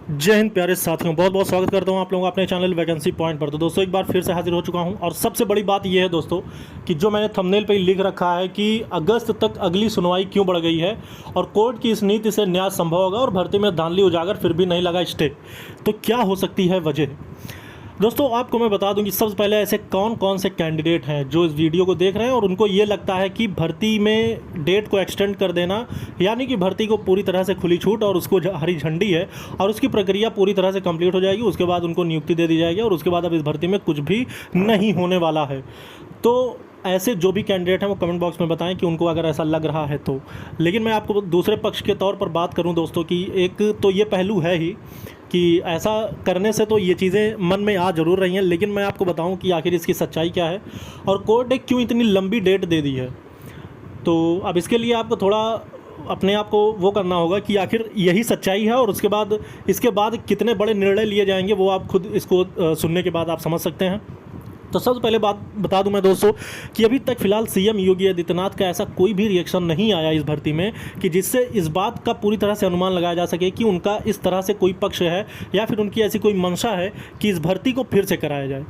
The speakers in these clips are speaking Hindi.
जय हिंद प्यारे साथियों, बहुत बहुत स्वागत करता हूं आप लोगों का अपने चैनल वैकेंसी पॉइंट पर। तो दोस्तों एक बार फिर से हाजिर हो चुका हूं और सबसे बड़ी बात यह है दोस्तों कि जो मैंने थंबनेल पे लिख रखा है कि अगस्त तक अगली सुनवाई क्यों बढ़ गई है और कोर्ट की इस नीति से न्याय संभव होगा और भर्ती में धांधली उजागर फिर भी नहीं लगा स्टे, तो क्या हो सकती है वजह। दोस्तों आपको मैं बता दूं कि सबसे पहले ऐसे कौन कौन से कैंडिडेट हैं जो इस वीडियो को देख रहे हैं और उनको ये लगता है कि भर्ती में डेट को एक्सटेंड कर देना, यानी कि भर्ती को पूरी तरह से खुली छूट और उसको हरी झंडी है और उसकी प्रक्रिया पूरी तरह से कंप्लीट हो जाएगी, उसके बाद उनको नियुक्ति दे दी जाएगी और उसके बाद अब इस भर्ती में कुछ भी नहीं होने वाला है। तो ऐसे जो भी कैंडिडेट हैं वो कमेंट बॉक्स में बताएं कि उनको अगर ऐसा लग रहा है तो। लेकिन मैं आपको दूसरे पक्ष के तौर पर बात करूं दोस्तों कि एक तो ये पहलू है ही कि ऐसा करने से तो ये चीज़ें मन में आ जरूर रही हैं, लेकिन मैं आपको बताऊं कि आखिर इसकी सच्चाई क्या है और कोर्ट ने क्यों इतनी लंबी डेट दे दी है। तो अब इसके लिए आपको थोड़ा अपने आप को वो करना होगा कि आखिर यही सच्चाई है और उसके बाद इसके बाद कितने बड़े निर्णय लिए जाएंगे वो आप खुद इसको सुनने के बाद आप समझ सकते हैं। तो सबसे पहले बात बता दूं मैं दोस्तों कि अभी तक फिलहाल सीएम योगी आदित्यनाथ का ऐसा कोई भी रिएक्शन नहीं आया इस भर्ती में कि जिससे इस बात का पूरी तरह से अनुमान लगाया जा सके कि उनका इस तरह से कोई पक्ष है या फिर उनकी ऐसी कोई मंशा है कि इस भर्ती को फिर से कराया जाए।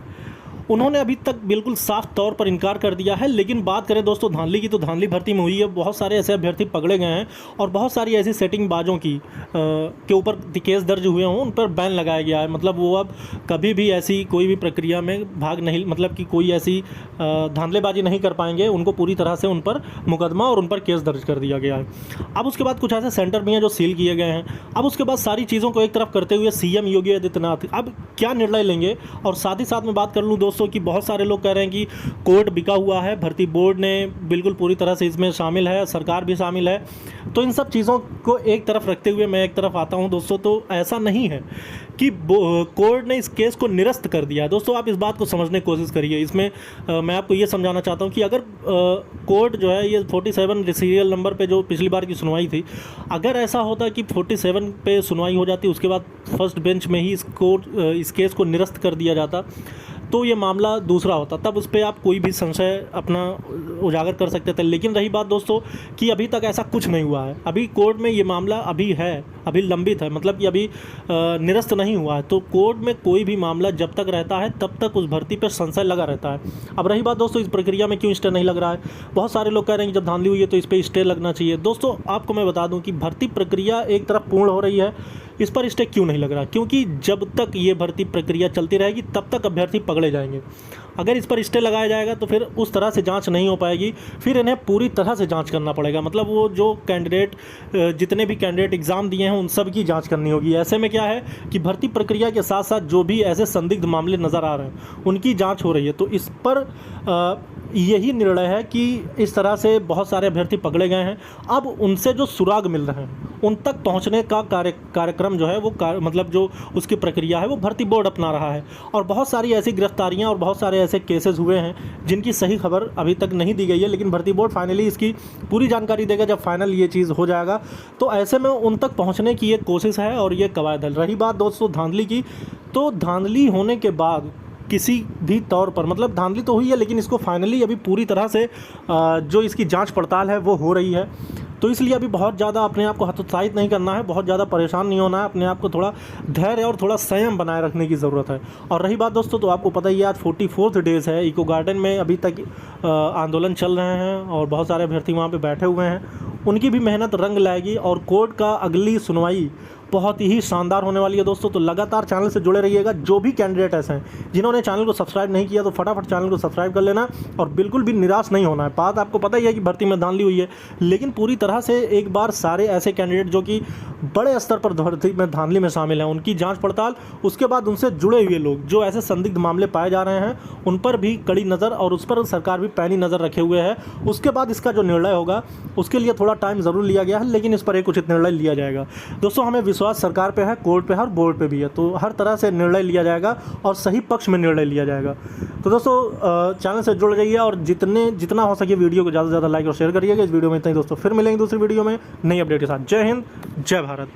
उन्होंने अभी तक बिल्कुल साफ तौर पर इनकार कर दिया है। लेकिन बात करें दोस्तों धांधली की, तो धांधली भर्ती में हुई है, बहुत सारे ऐसे अभ्यर्थी पकड़े गए हैं और बहुत सारी ऐसी सेटिंग बाजों की के ऊपर केस दर्ज हुए हों, उन पर बैन लगाया गया है। मतलब वो अब कभी भी ऐसी कोई भी प्रक्रिया में भाग नहीं, मतलब कि कोई ऐसी धांधलेबाजी नहीं कर पाएंगे, उनको पूरी तरह से उन पर मुकदमा और उन पर केस दर्ज कर दिया गया है। अब उसके बाद कुछ ऐसे सेंटर भी हैं जो सील किए गए हैं। अब उसके बाद सारी चीज़ों को एक तरफ करते हुए सीएम योगी आदित्यनाथ अब क्या निर्णय लेंगे, और साथ ही साथ में बात कर लूँ दोस्तों कि बहुत सारे लोग कह रहे हैं कि कोर्ट बिका हुआ है, भर्ती बोर्ड ने बिल्कुल पूरी तरह से इसमें शामिल है, सरकार भी शामिल है। तो इन सब चीज़ों को एक तरफ रखते हुए मैं एक तरफ आता हूं दोस्तों, तो ऐसा नहीं है कि कोर्ट ने इस केस को निरस्त कर दिया है। दोस्तों आप इस बात को समझने की कोशिश करिए। इसमें मैं आपको ये समझाना चाहता हूं कि अगर कोर्ट जो है ये 47 सीरियल नंबर पे जो पिछली बार की सुनवाई थी, अगर ऐसा होता कि 47 पे सुनवाई हो जाती, उसके बाद फर्स्ट बेंच में ही इस केस को निरस्त कर दिया जाता, तो ये मामला दूसरा होता, तब उस पर आप कोई भी संशय अपना उजागर कर सकते थे। लेकिन रही बात दोस्तों कि अभी तक ऐसा कुछ नहीं हुआ है, अभी कोर्ट में ये मामला अभी है, अभी लंबित है, मतलब कि अभी निरस्त नहीं हुआ है। तो कोर्ट में कोई भी मामला जब तक रहता है तब तक उस भर्ती पर संशय लगा रहता है। अब रही बात दोस्तों इस प्रक्रिया में क्यों स्टे नहीं लग रहा है, बहुत सारे लोग कह रहे हैं कि जब धांधली हुई है तो इस पर स्टे लगना चाहिए। दोस्तों आपको मैं बता दूं कि भर्ती प्रक्रिया एक तरफ पूर्ण हो रही है, इस पर स्टे क्यों नहीं लग रहा, क्योंकि जब तक ये भर्ती प्रक्रिया चलती रहेगी तब तक अभ्यर्थी पकड़े जाएंगे। अगर इस पर स्टे लगाया जाएगा तो फिर उस तरह से जांच नहीं हो पाएगी, फिर इन्हें पूरी तरह से जांच करना पड़ेगा। मतलब वो जो कैंडिडेट जितने भी कैंडिडेट एग्ज़ाम दिए हैं उन सब की जांच करनी होगी। ऐसे में क्या है कि भर्ती प्रक्रिया के साथ साथ जो भी ऐसे संदिग्ध मामले नज़र आ रहे हैं उनकी जाँच हो रही है। तो इस पर यही निर्णय है कि इस तरह से बहुत सारे अभ्यर्थी पकड़े गए हैं, अब उनसे जो सुराग मिल रहे हैं उन तक पहुंचने का कार्यक्रम जो है वो मतलब जो उसकी प्रक्रिया है वो भर्ती बोर्ड अपना रहा है। और बहुत सारी ऐसी गिरफ्तारियां और बहुत सारे ऐसे केसेस हुए हैं जिनकी सही खबर अभी तक नहीं दी गई है, लेकिन भर्ती बोर्ड फाइनली इसकी पूरी जानकारी देगा जब फाइनल ये चीज़ हो जाएगा। तो ऐसे में उन तक पहुँचने की एक कोशिश है और ये कवायद है। रही बात दोस्तों धांधली की, तो धांधली होने के बाद किसी भी तौर पर, मतलब धांधली तो हुई है लेकिन इसको फाइनली अभी पूरी तरह से जो इसकी जांच पड़ताल है वो हो रही है। तो इसलिए अभी बहुत ज़्यादा अपने आप को हतोत्साहित नहीं करना है, बहुत ज़्यादा परेशान नहीं होना है, अपने आप को थोड़ा धैर्य और थोड़ा संयम बनाए रखने की ज़रूरत है। और रही बात दोस्तों, तो आपको पता ही है आज 44th डेज़ है, इको गार्डन में अभी तक आंदोलन चल रहे हैं और बहुत सारे अभ्यर्थी वहाँ पे बैठे हुए हैं, उनकी भी मेहनत रंग लाएगी और कोर्ट का अगली सुनवाई बहुत ही शानदार होने वाली है दोस्तों। तो लगातार चैनल से जुड़े रहिएगा। जो भी कैंडिडेट ऐसे हैं जिन्होंने चैनल को सब्सक्राइब नहीं किया तो फटाफट चैनल को सब्सक्राइब कर लेना और बिल्कुल भी निराश नहीं होना है। बात आपको पता ही है कि भर्ती में धांधली हुई है, लेकिन पूरी तरह से एक बार सारे ऐसे कैंडिडेट जो कि बड़े स्तर पर भर्ती में धांधली में शामिल हैं उनकी जाँच पड़ताल, उसके बाद उनसे जुड़े हुए लोग जो ऐसे संदिग्ध मामले पाए जा रहे हैं उन पर भी कड़ी नज़र और उस पर सरकार भी पैनी नज़र रखे हुए है। उसके बाद इसका जो निर्णय होगा उसके लिए थोड़ा टाइम ज़रूर लिया गया है, लेकिन इस पर एक उचित निर्णय लिया जाएगा। दोस्तों हमें विश्वास सरकार पे है, कोर्ट पे है और बोर्ड पे भी है, तो हर तरह से निर्णय लिया जाएगा और सही पक्ष में निर्णय लिया जाएगा। तो दोस्तों चैनल से जुड़ जाइए और जितना हो सके वीडियो को ज़्यादा से ज़्यादा लाइक और शेयर करिएगा। इस वीडियो में इतना ही दोस्तों, फिर मिलेंगे दूसरी वीडियो में नई अपडेट के साथ। जय हिंद, जय भारत।